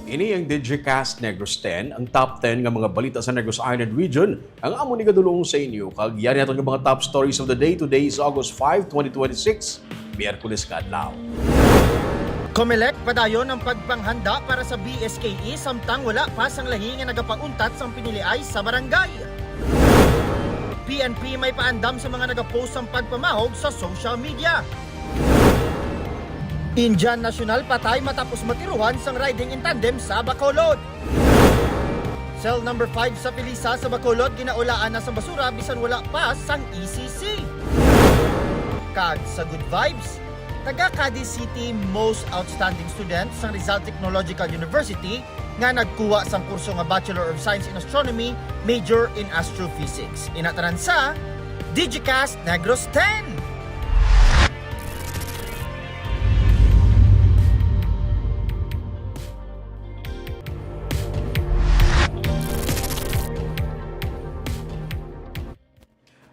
Ini ang Digicast Negros X, ang top 10 ng mga balita sa Negros Island Region. Ang amo ni kadulong sa inyo, kagyari natin ng mga top stories of the day. Today is August 5, 2026, Miyerkules kadlaw. Comelec padayon ang pagpanghanda para sa BSKE samtang wala pa sang lahi nga nagapauntat sang piniliay sa barangay. PNP may paandam sa mga nagapost ang pagpamahog sa social media. Indian National patay matapos matiruhan sang riding in tandem sa Bacolod. Cell number 5 sa Pilisa sa Bacolod ginaulaan na sa basura bisan wala pa sang ECC. Kag sa good vibes, taga Cadiz City most outstanding student sa Rizal Technological University nga nagkuha sang kurso nga Bachelor of Science in Astronomy, major in Astrophysics. Inatanan sa Digicast Negros X.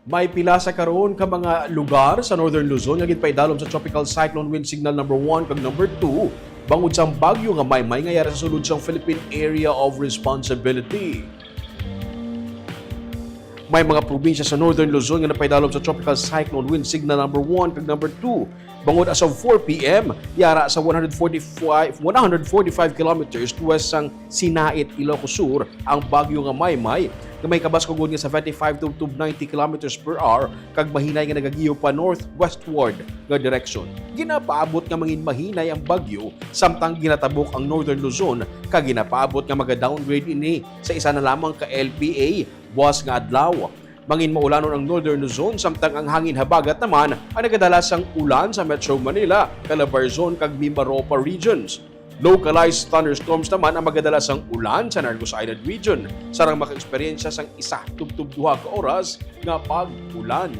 May pila sa karon ka mga lugar sa Northern Luzon nga gidpaidalom sa tropical cyclone wind signal number 1 kag number 2 bangod sang bagyo nga may nga yara sa sulod sang Philippine Area of Responsibility. May mga probinsya sa Northern Luzon nga napaidalom sa tropical cyclone wind signal number 1 kag number 2 bangod as of 4 p.m. yara sa 145 kilometers west sang Sinait, Ilocos Sur ang bagyo nga may nga may kabas kugod nga sa 25 to 90 kilometers per hour kag mahinay nga nagagiyo pa northwestward nga direksyon. Ginapaabot nga mangin mahinay ang bagyo samtang ginatabok ang Northern Luzon kag ginapaabot nga maga-downgrade ini sa isa na lamang ka LPA buwas nga adlaw. Mangin maulanon ang Northern Luzon samtang ang hangin habagat naman ang nagadala sang ulan sa Metro Manila, Calabarzon kag Mimaropa regions. Localized thunderstorms naman ang magadala sang ulan sa Negros Island region sarang maka-eksperyensya sang isa tubtub duha ka oras nga pag-ulan.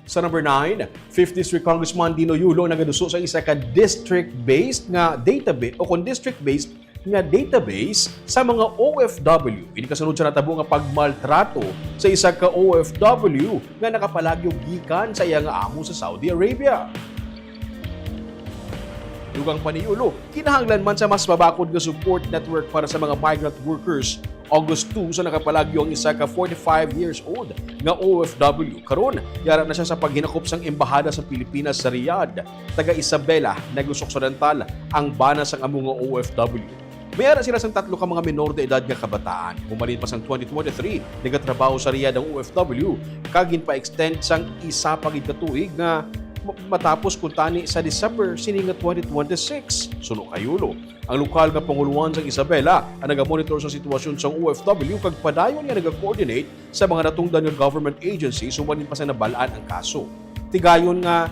Sa number 9, 5th District Congressman Dino Yulo nagaduso sa isa ka district-based nga database o kung district-based nga database sa mga OFW. Ini kasunod sa natabo nga pagmaltrato sa isa ka OFW nga nakapalagyo gikan sa iya nga amo sa Saudi Arabia. Dugang pa ni Yulo, kinahanglan man sa mas mabakod nga support network para sa mga migrant workers. August 2 sa nakapalagyo ang isa ka 45 years old nga OFW. Karon, yara na siya sa paghinakop sang embahada sa Pilipinas sa Riyadh. Taga Isabela, Negros Occidental, ang bana sang amo nga OFW. Mayara sila sang tatlo ka mga minor de edad nga kabataan. Humalin pa sang 2023, nagatrabaho sa Riyadh ang OFW, kagin pa extend sang isa pa gid ka tuig nga matapos kuntani sa December sininga 2026. Suno kay Yulo, ang lokal nga panguluan sa Isabela ang nagamonitor sa sitwasyon sa OFW kag padayon nga naga-coordinate sa mga natungdan nga government agencies sumanin pa sa nabalaan ang kaso. Tigayon nga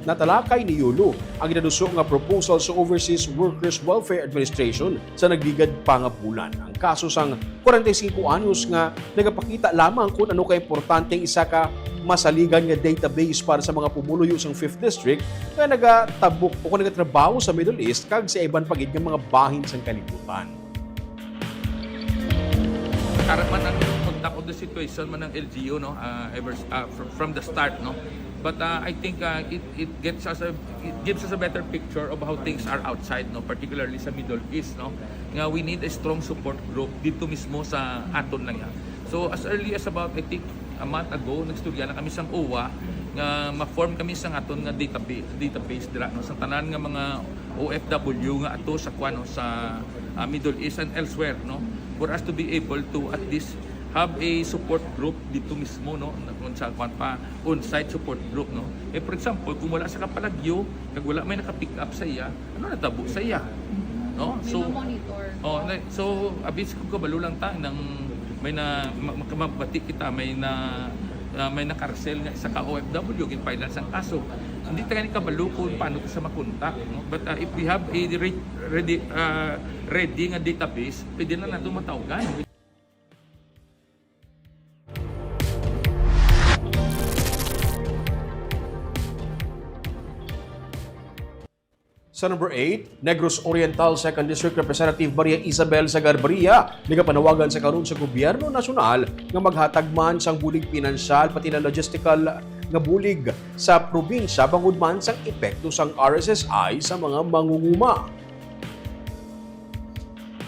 natalakay ni Yulo ang ginaduso nga proposal sa Overseas Workers Welfare Administration sa nagligad pa nga bulan. Ang kaso sang 45 anyos nga nagapakita lamang kung ano ka importanteng isa ka masaligan nga database para sa mga pumuluyo sang 5th District nga nagatabok o kung nagatrabaho sa Middle East kag sa iban pagid nga mga bahin sang kalibutan. Karaman ang contact of the situation man ng LGU from the start, no. But I think it gives us a better picture of how things are outside, no, particularly sa Middle East, no. Nga we need a strong support group dito mismo sa aton lang yan. So as early as about I think a month ago nagstorya na kami sang OWA nga ma-form kami sang aton nga database dira, no, sa tanan nga mga OFW nga ato sa sa Middle East and elsewhere, no, for us to be able to at least have a support group dito mismo, no, pa on-site support group, no. For example, kung wala sa kapalagyo, kag wala may naka-pick up sa iya, ano natabo sa iya, no? So monitor. So abis ko kabalo lang ta nang may na magbati kita may nakarsel nga isa ka OFW gin finance ang kaso. Hindi ta gani kabalo kung paano sa makontak, no? But if we have a ready nga database, pwede na nato matawagan. Sa Sa number 8, Negros Oriental 2nd District Representative Maria Isabel Sagarbaria nagapanawagan sa karon sa gobyerno nasyonal nga maghatag man sang bulig pinansyal pati na logistical nga bulig sa probinsya bangod man sang epekto sang RSSI sa mga mangunguma.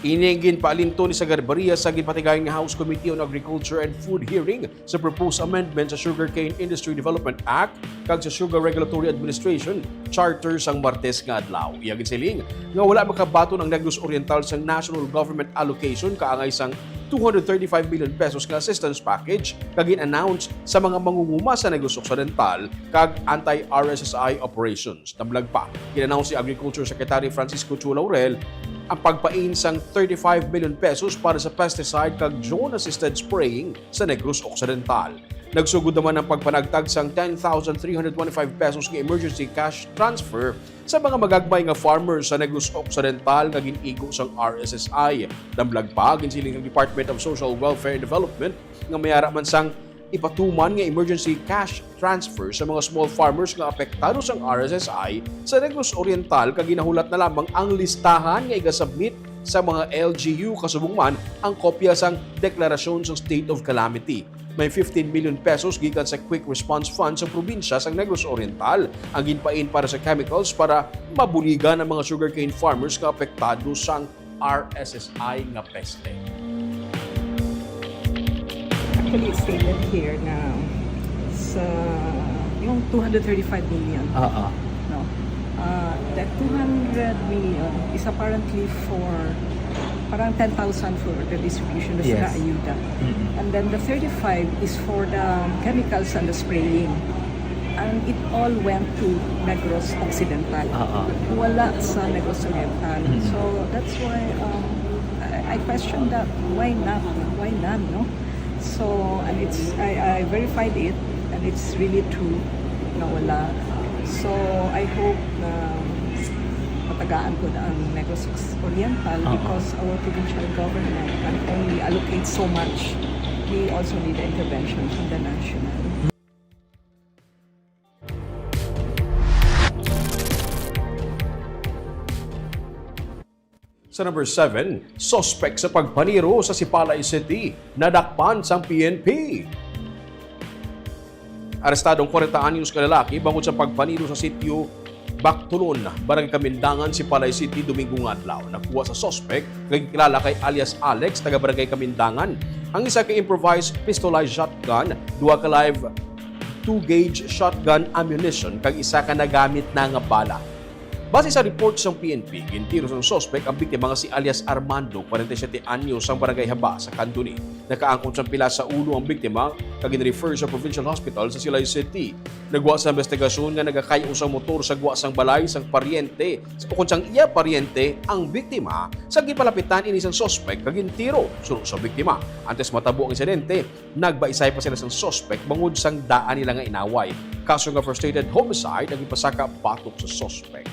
Inigin paalinto ni Sagarbaria sa ginpatigay nga House Committee on Agriculture and Food hearing sa proposed amendment sa Sugarcane Industry Development Act kag sa Sugar Regulatory Administration Charter sang Martes nga adlaw. Iyang siling nga wala makabaton ang Negros Oriental sang National Government Allocation kaangay sang 235 million pesos nga assistance package kag in-announce sa mga mangunguma sa Negros Occidental kag anti-RSSI operations. Tamblag pa, in-announce si Agriculture Secretary Francisco Chu Laurel ang pagpain sang 35 million pesos para sa pesticide kag drone-assisted spraying sa Negros Occidental. Nagsugod naman ang pagpanagtag sang 10,325 pesos nga emergency cash transfer sa mga magagmay nga farmers sa Negros Occidental nga ginigo sang RSSI. Damblag pa ginsiling ng Department of Social Welfare and Development nga mayara man sang ipatuman nga emergency cash transfer sa mga small farmers nga apektado sang RSSI sa Negros Oriental kag ginahulat na lamang ang listahan nga igasubmit sa mga LGU kasubong man ang kopya sang deklarasyon sa State of Calamity. May 15 million pesos gikan sa Quick Response Fund sa probinsya sang Negros Oriental ang ginpain para sa chemicals para mabuligan ang mga sugarcane farmers nga apektado sang RSSI nga peste. Actually, it's stated here na sa yung 235 million. No? That 200 million is apparently for parang 10,000 for the distribution of Yes. ayuda. And then the 35 is for the chemicals and the spraying. And it all went to Negros Occidental. Wala sa Negros Oriental. So that's why I question that. Why not? Why none? No? So, and I verified it, and it's really true na wala. So, I hope na matagaan ko na ang Negros Oriental because our provincial government can only allocate so much. We also need intervention from the national. Sa number 7, suspect sa pagpaniro sa Sipalay City, nadakpan sang PNP. Arestadong 40 anyos ka lalaki bangod sa pagpaniro sa sitio Baktulon, Barangay Kamindangan, Sipalay City, Domingo nga adlaw. Nakuha sa suspect, nagkilala kay alias Alex, taga Barangay Kamindangan. Ang isa kay improvised pistolized shotgun, duha ka live 2-gauge shotgun ammunition, kag isa ka nagamit na nga bala. Base sa report sa PNP, gintiro sa suspect ang biktima nga si alias Armando, 47 anyos, ang barangay Haba sa Cantoni. Nakaangkon sa pila sa ulo ang biktima kag in-refer sa Provincial Hospital sa Silay City. Nagwa sa investigasyon nga nagakayo sa motor sa gwa sang balay sang paryente. Kung sang iya paryente ang biktima, sa gipalapitan ini sang suspect kag gintiro sunod sa biktima. Antes matabo ang insidente, nagbaisay pa sila sang suspect bangod sang daan nila nga inaway. Kaso nga frustrated homicide ang ipasaka batok sa suspect.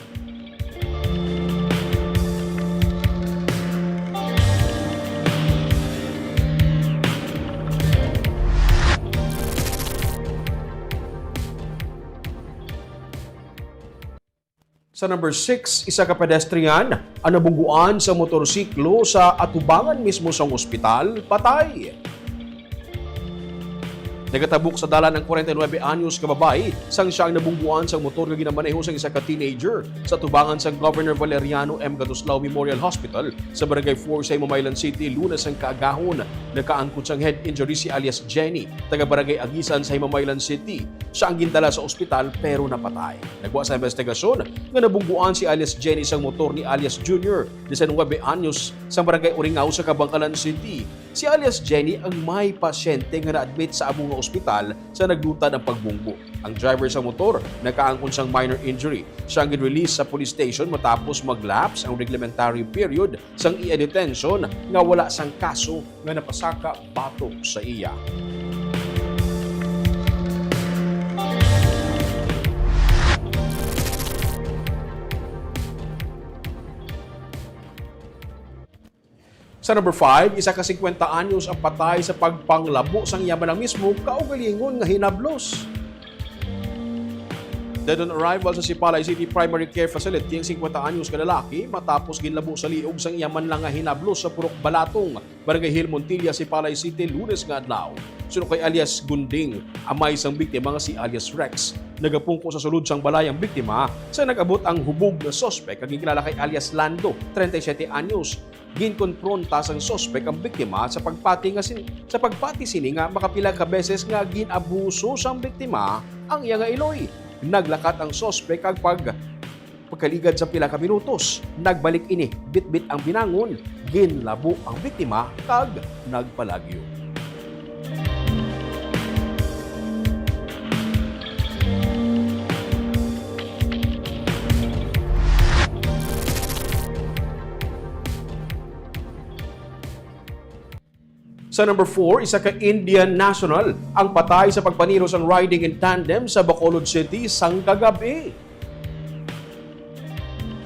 Sa number 6, isa ka pedestrian ang nabungguan sa motorsiklo sa atubangan mismo sa ospital, patay. Nagatabok sa dala ng 49 anyos ka babae sang siya ang nabungguan sa motor nga ginamaneho sang isa ka teenager sa tubangan sa Governor Valeriano M. Gatuslao Memorial Hospital sa Barangay 4 sa Mamaylan City, Lunes ang kaagahon. Nakaangkot sang head injury si alias Jenny, taga Barangay Agisan sa Mamaylan City. Siya ang gindala sa ospital pero napatay. Nagwa sa investigasyon nga nabungguan si alias Jenny sang motor ni alias Junior, 19 anyos, sa Barangay Uringao sa Kabangkalan City. Si alias Jenny ang may pasyente nga na-admit sa among ospital sa naglutad ng pagbunggo. Ang driver sa motor nakaangkon sang minor injury. Siya ang gin-release sa police station matapos mag-lapse ang reglementary period sang iya detention nga wala sang kaso nga napasaka batok sa iya. Sa number 5, isa ka 50 anyos ang patay sa pagpanglabo sang yaman ng mismo kaugalingon nga hinablos. Dead on arrival sa Sipalay City Primary Care Facility ang 50 anyos ka lalaki matapos ginlabo sa liog sang iyaman lang nga hinablos sa Purok Balatong, Barangay Hill, Montilla, Sipalay City, Lunes nga adlaw. Suno kay alias Gunding, amay sang biktima nga si alias Rex. Nagapungko sa sulod sang balay ang biktima sa nag-abot ang hubog na sospek kag gikilala kay alias Lando, 37 anyos. Ginkonpronta sang sospek ang biktima sa pagpati sini nga makapila ka beses nga ginabuso sang biktima ang iya nga iloy. Naglakat ang sospek kag pagkaligad sa pila ka minutos. Nagbalik ini, bitbit ang binangon, ginlabo ang biktima kag nagpalagyo. Sa number 4, isa ka Indian national ang patay sa pagpaniro sang riding in tandem sa Bacolod City sang kagabi.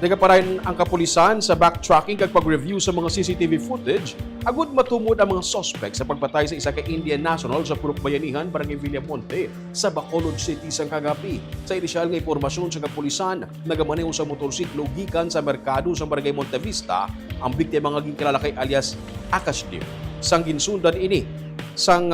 Nagaparayon ang kapulisan sa backtracking kag pag-review sa mga CCTV footage agud matumod ang mga suspect sa pagpatay sa isa ka Indian national sa Purok Bayanihan, Barangay Villamonte sa Bacolod City sang kagabi. Sa inisyal nga impormasyon sa kapulisan, nagamaneho sa motorsiklo gikan sa merkado sa Barangay Montevista ang biktima nga gikilala kay alias Akashdim. Sang ginsundan ini sang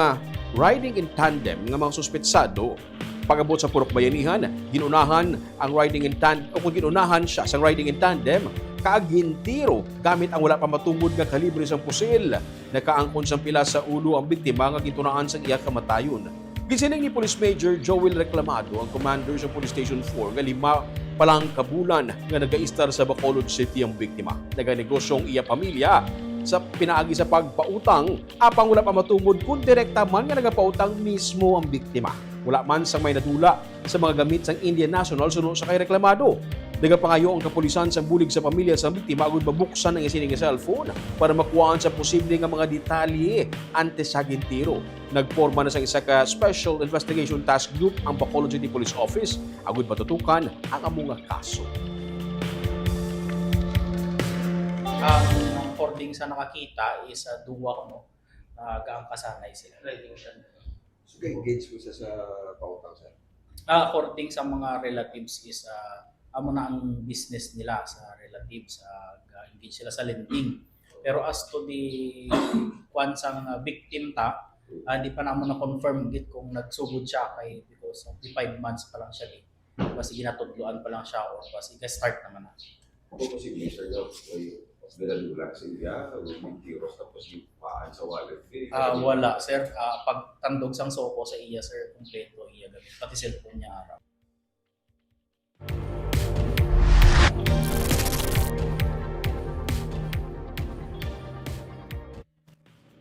riding in tandem nga mga suspetsado. Pag-abot sa Purok Bayanihan, ginunahan ang riding in tandem o kung ginunahan siya sang riding in tandem, kaagintiro gamit ang wala pa matungod nga kalibre sang pusil. Nakaangkon sang pila sa ulo ang biktima nga gitunaan sang iya kamatayon. Gisiling ni Police Major Joel Reclamado ang commander sa Police Station 4 nga 5 palang kabulan nga nagaistar sa Bacolod City ang biktima. Naganegosyong iya pamilya sa pinaagi sa pagpautang, apang wala pa matungod kung direkta man nga nagapautang mismo ang biktima. Wala man sang may nadula sa mga gamit sang Indian national suno sa kay reklamado. Nagapangayo ang kapulisan sa bulig sa pamilya sa biktima agud mabuksan ang isining cellphone para makuhaan sa posible nga mga detalye antes sa gintiro. Nagporma na sa isa ka Special Investigation Task Group ang Bacolod City Police Office agud matutukan ang mga kaso. Ang according sa nakakita is duwa ko gaang kasanay sila. So, engage mo sa pautang sir? According sa mga relatives is amo na ang business nila sa relatives, engage sila sa lending. Pero as to the kwansang victim hindi pa naman na-confirm git kung nagsugod siya kay because of the 5 months pa lang siya di. Kasi ginatudluan pa lang siya or kasi start naman na. Kung posible sir daw, dinadula siya, may tiros tapos yung paan sa wallet. Wala sir, pagtandog sang soko sa iya sir, kompleto iya gamit, pati cellphone niya araw.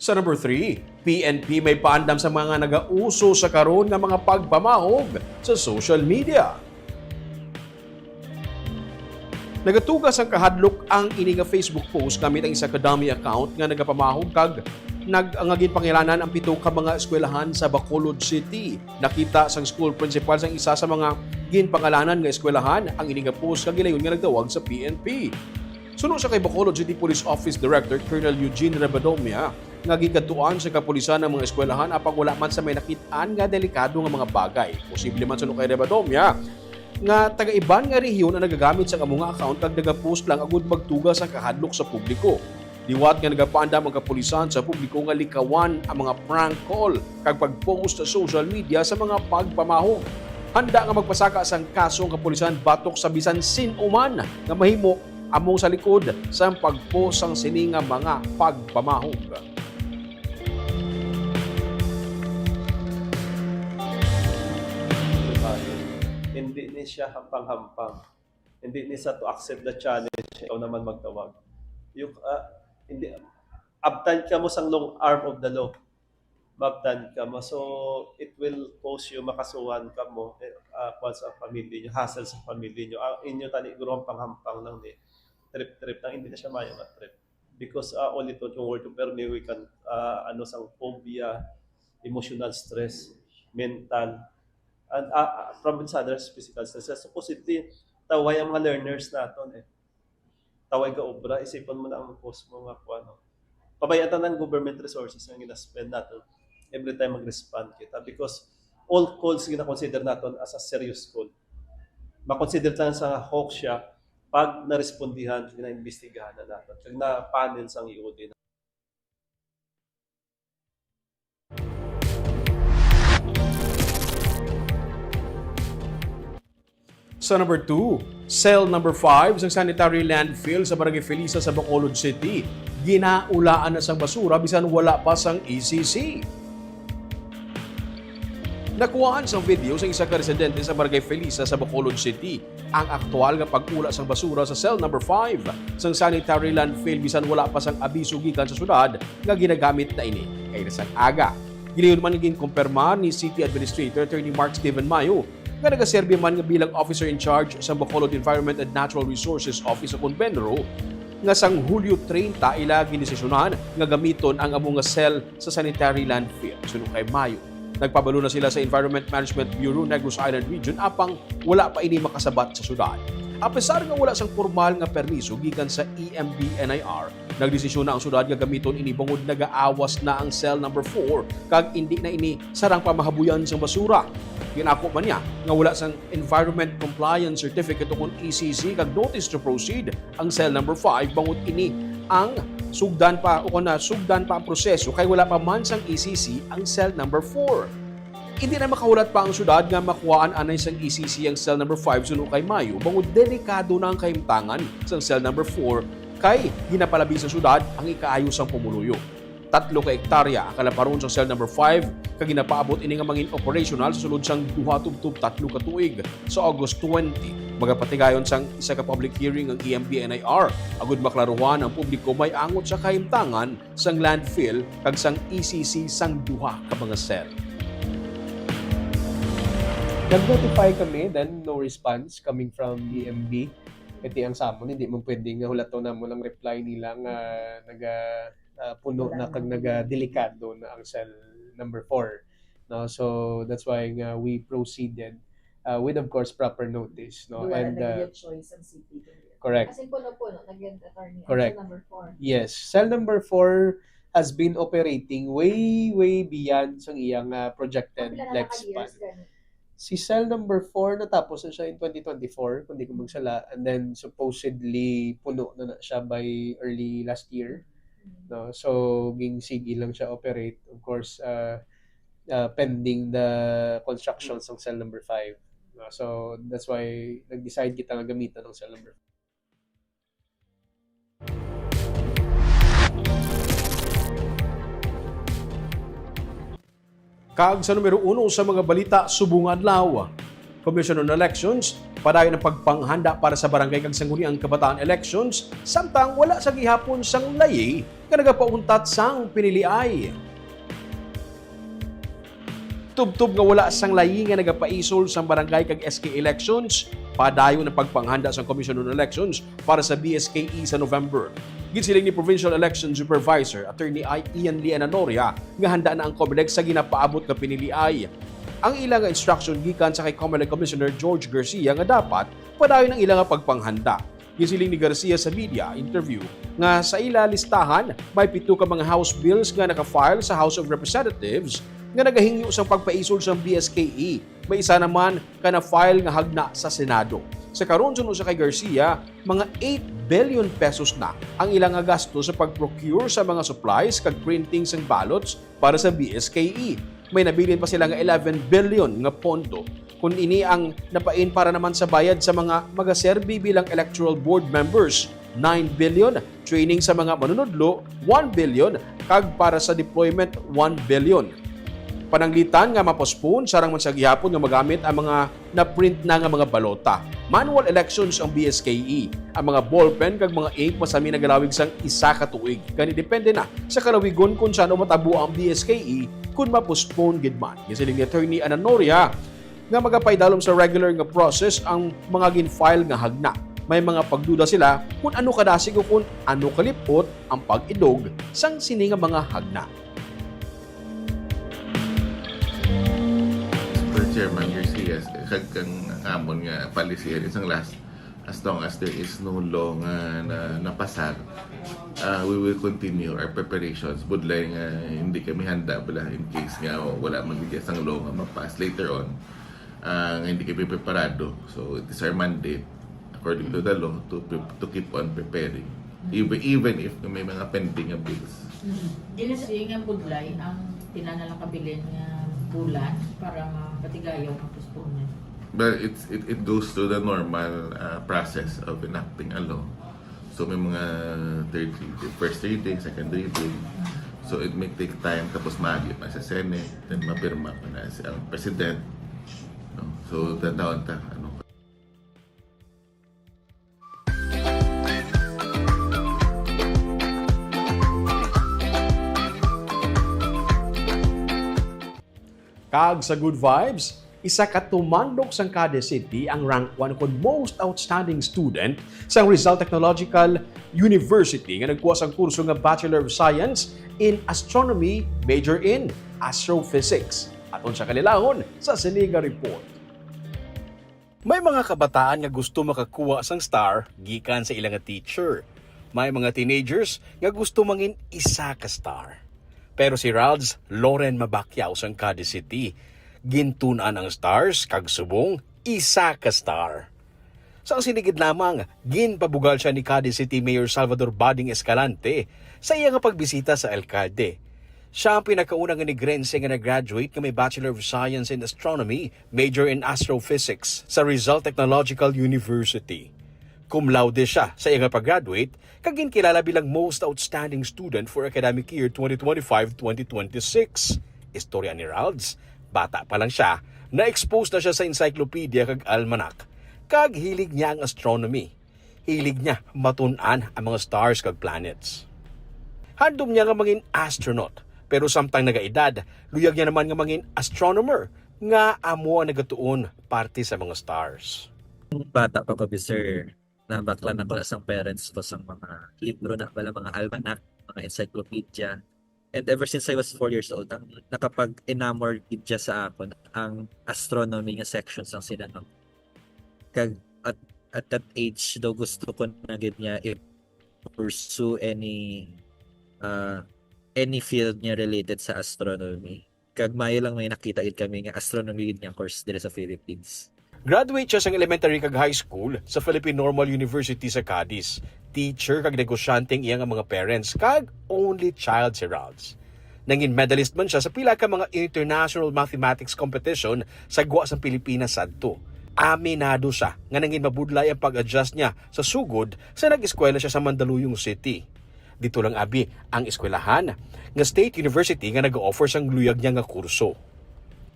Sa number 3, PNP may paandam sa mga nagauso sa karon nga mga pagpamahog sa social media. Nagatugas ang kahadlok ang ini nga Facebook post gamit ang isa ka dummy account nga nagapamahog kag nagangagin pangilanan ang 7 ka mga eskwelahan sa Bacolod City. Nakita sang school principal sang isa sa mga ginpangalanan nga eskwelahan ang ini nga post kag gilayon nga nagdawag sa PNP. Suno sa kay Bacolod City Police Office Director Colonel Eugene Rebadomia nga gikatuan sa kapulisan ng mga eskwelahan apang wala man sa may nakitaan nga delikado nga mga bagay. Posible man suno kay Rebadomia nga taga-iban nga rehiyon ang nagagamit sa mga account kag nagapost lang agud magtugas sa kahadlok sa publiko. Liwat nga nagapaandam ang kapulisan sa publiko nga likawan ang mga prank call kag pag-post sa social media sa mga pagpamahog. Handa nga magpasaka sang kaso ang kapulisan batok sa bisan sin-uman nga mahimo among sa likod sa pag-post sang sini nga mga pagpamahog. Hindi ni siya hampang-hampang. Hindi ni sa to accept the challenge, ikaw naman magtawag. Yung, hindi, abtan ka mo sang long arm of the law. Mabtan ka mo. So, it will cause you, makasuhan ka mo, sa pamilya nyo, hassle sa pamilya nyo. Ang inyo tani, guro hampang-hampang lang ni trip-trip lang, hindi na siya mayo na trip. Because only to yung word to permit, we can, sang phobia, emotional stress, mental, and from others, physical stress. So, positive, taway ang mga learners natin Taway ka obra, isipan mo na ang post mo nga po, pabayatan ng government resources na gina-spend natin every time mag-respond kita because all calls gina-consider natin as a serious call. makonsider lang sa hawk siya pag narespondihan, na-investigahan na dapat. Kag na panel sang iudin. Sa number 2, cell number 5 sa sanitary landfill sa Barangay Felisa sa Bacolod City. Ginaulaan na sang basura bisan wala pa sang ECC. Nakuhaan sang video sa isa ka residente sa Barangay Felisa sa Bacolod City ang aktual nga pag-ula sang basura sa cell number 5 sang sanitary landfill bisan wala pa sang abiso gikan sa syudad nga ginagamit na ini kay sang aga. Giliyon man naging kumpirma ni City Administrator Attorney Mark Steven Mayo nga nagaserbi man nga bilang officer in charge sa Bacolod Environment and Natural Resources Office sa Convenro nga sang Hulyo 30 ila ginisisyonan nga gamiton ang among nga cell sa sanitary landfill sunod kay Mayo. Nagpabalo na sila sa Environment Management Bureau Negros Island Region apang wala pa ini makasabat sa syudad. A pesar nga wala sang formal nga permiso gikan sa EMB-NIR, nagdesisyon na ang syudad nga gamiton ini bangod nagaawas na ang cell number 4 kag hindi na ini sarang pamahabuyan sang basura. Ginako man niya nga wala sang Environment Compliance Certificate o ECC kag Notice to Proceed ang cell number 5 bangod ini ang sugdan pa ang proseso kay wala pa man sang ECC ang cell number 4. Hindi na makahulat pa ang syudad nga makuhaan anay sang ECC ang cell number 5 sunod kay Mayo bangod delikado na ang kahimtangan sang cell number 4 kay ginapalabi sa syudad ang ikaayos sang pumuluyo. 3 ka hektarya ang kalaparon sa cell number 5 kag ginapaabot ini nga mangin operational sa sulod sang 2 tub 3 ka tuig sa August 20. Magapatigayon sang isa ka public hearing ang EMB-NIR agud maklaruhan ang publiko may angot sa kahimtangan sang landfill kag sang ECC sang 2 ka mga cell. Nag-notify kami, then no response coming from EMB. Iti ang samon, hindi mo pwedeng hulato na mo ng reply nila nga puno na kag delikado na ang cell number 4. No? So that's why we proceeded with of course proper notice. No? And choice ang city. Correct. Kasi puno-puno, nag-attorney. Correct. Cell number 4. Yes, cell number 4 has been operating way beyond sa iyang projected lifespan. Si cell number 4 natapos na siya in 2024 kung di ko magsala, and then supposedly puno na siya by early last year. No, so ging sige lang siya operate, of course pending the construction ng cell number 5. No, so that's why nag-decide kita nga gamitan ng cell number 5. Kag sa numero 1 sa mga balita subong adlaw. Commission on Elections padayon ang pagpanghanda para sa barangay kag sangguniang kabataan elections samtang wala sa gihapon sang layi nga nagapauntat sang piniliay. Tubtub nga wala sang layi nga nagapaisol sang barangay kag SK elections, padayon ang pagpanghanda sang Commission on Elections para sa BSKE sa November. Ginsiling ni Provincial Election Supervisor Attorney Ian Liananoria nga handa na ang COMELEC sa ginapaabot nga piniliay. Ang ilang instruction gikan sa kay COMELEC Commissioner George Garcia nga dapat padayon ang ilang pagpanghanda. Ginsiling ni Garcia sa media interview nga sa ila listahan may 7 ka mga House bills nga naka-file sa House of Representatives nga nagahingyo sang pagpaisol sang BSKE. May isa naman ka na-file nga hagna sa Senado. Sa karon sunod sa kay Garcia, mga 8 billion pesos na ang ilang gasto sa pag-procure sa mga supplies kag printing sang ballots para sa BSKE. May nabilin pa sila nga 11 billion nga pondo kung ini ang napain para naman sa bayad sa mga magaserbi bilang electoral board members. 9 billion training sa mga manunudlo, 1 billion kag para sa deployment 1 billion. Pananglitan nga mapospone sarang man sa gihapon nga magamit ang mga na-print na nga mga balota. Manual elections ang BSKE. Ang mga ballpen kag mga ink masami nagalawig sang isa ka tuig. Kani depende na sa kalawigon kung saan matabo ang BSKE kung mapospone gid man. Gisiling ni Attorney Ananoria nga magapaydalom sa regular nga process ang mga gin-file nga hagna. May mga pagduda sila kung ano kadasig o kung ano kalipot ang pag-idog sang sini nga mga hagna. Chairman Garcia, kagkang amon nga policy isang last, as long as there is no law na napasar, we will continue our preparations. Budlay nga hindi kami handa bala in case nga wala magiging isang law nga mapas later on. hindi kayo preparado. So it is our mandate according to the law to keep on preparing. Even if may mga pending bills. Ginasay nga budlay ang tinanalang kabilin nga bulan para mapatigayaw ang postponement. But it goes through the normal process of enacting a law. So may mga first reading, second reading. So it may take time, tapos maagi pa sa Senate, then mapirma pa na ang President. No? So tandaan ta, Kag sa good vibes, isa ka tumandok sang Cadiz City ang rank 1 kung most outstanding student sa Rizal Technological University nga nagkuha sang kurso nga Bachelor of Science in Astronomy, major in Astrophysics. Aton sa kalilahon sa Siliga Report. May mga kabataan nga gusto makakuha sang star gikan sa ilang teacher. May mga teenagers nga gusto mangin isa ka star. Pero si Ralds Loren Mabakyaw sang Cadiz City, gintunan ang stars kag subong isa ka star. Sa sinigid lamang, ginpabugal siya ni Cadiz City Mayor Salvador Bading Escalante sa iya nga pagbisita sa alkalde. Siya ang pinakaunang inigrense nga nag-graduate nga may Bachelor of Science in Astronomy, major in Astrophysics sa Rizal Technological University. Cum laude siya sa iya nga pag-graduate, kag ginkilala bilang most outstanding student for academic year 2025-2026. Istorya ni Ralds, bata pa lang siya, na-expose na siya sa encyclopedia kag almanac. Kag hilig niya ang astronomy. Hilig niya matun-an ang mga stars kag planets. Handom niya nga mangin astronaut, pero samtang nagaedad, luyag niya naman nga mangin astronomer, nga amo ang nagatuon parte sa mga stars. Bata pa ko, sir, nabakla na ko sa parents ko sa mga libro na pala, mga almanac, mga encyclopedia. And ever since I was 4 years old, ang nakapag-enamor siya sa akin ang astronomy nga sections ang sinanong. Kag at that age, daw gusto ko na niya i-pursue any field niya related sa astronomy. Kag mayo lang may nakita kami nga astronomy niya course dito sa Philippines. Graduate siya sa elementary kag high school sa Philippine Normal University sa Cadiz. Teacher kag negosyanteng iyang mga parents kag only child si Ralds. Nangin medalist man siya sa pila ka mga international mathematics competition sa gwa sa Pilipinas sadto. Aminado siya nga nangin mabudlay ang pag-adjust niya sa sugod sa nag-eskwela siya sa Mandaluyong City. Dito lang abi ang eskwelahan nga State University nga nag-offer sang luyag niya nga kurso.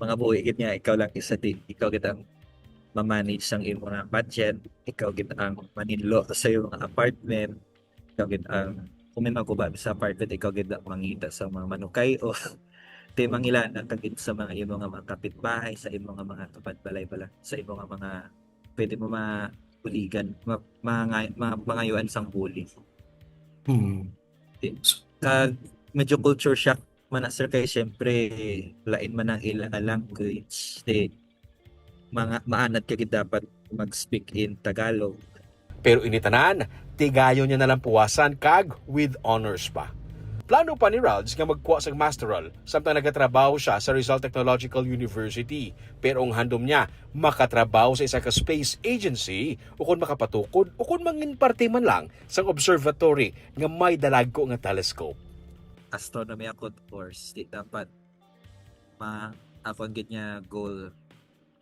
Mga buhi niya, ikaw lang isa din, ikaw kitang ma-manage ang iyong mga budget, ikaw gid ang maninlo sa iyong mga apartment, ikaw gid ang kung may magkuba sa apartment, ikaw gid ang mangita sa mga manukay o te mangilan kagid sa mga iyong mga kapitbahay, sa iyong mga tupad balay-bala, sa iyong mga pwede mo mabuligan, mangayuan sang bully. Medyo culture shock man na, sir, kay syempre lain man ang ilang language. Maanad ka dapat mag-speak in Tagalog. Pero initanan, tigayo niya nalang puwasan kag with honors pa. Plano pa ni Ralds nga magkuha sa masteral samtang nagatrabaho siya sa Rizal Technological University. Pero ang handom niya, makatrabaho sa isa ka space agency o kung makapatukod o kung mangin parte man lang sa observatory nga may dalagko nga telescope. Astronomy ako course, di dapat ako niya goal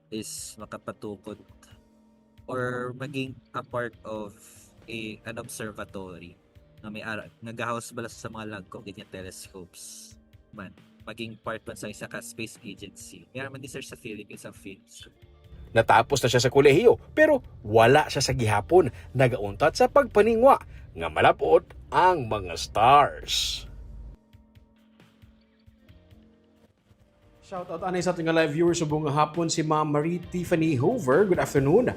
is makapatukod or maging a part of an observatory na may nag-house bala sa mga lagko ganyan telescopes man, maging part man sa isa ka space agency. Mayroon man din, sir, sa Philippines ang fields. Natapos na siya sa kolehiyo pero wala siya sa gihapon, nagauntat sa pagpaningwa nga malapot ang mga stars. Shoutout anay sa ating live viewers subong hapon si Ma'am Marie Tiffany Hoover. Good afternoon.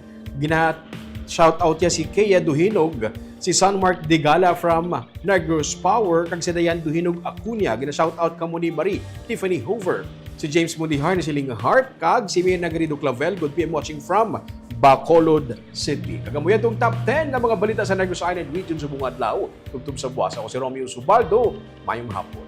Shoutout niya si Kea Duhinog, si Sanmark Digala from Negros Power, kag si Dayan Duhinog Acuña. Gina-shoutout ka mo ni Marie Tiffany Hoover. Si James Mundihar ni si Ling Hart, kag si Mia Nagarido Clavel. Good PM watching from Bacolod City. Kagamuyan itong top 10 na mga balita sa Negros Island region subong adlaw. Tugtog sa buwas. Ako si Romeo Subaldo. Mayong hapon.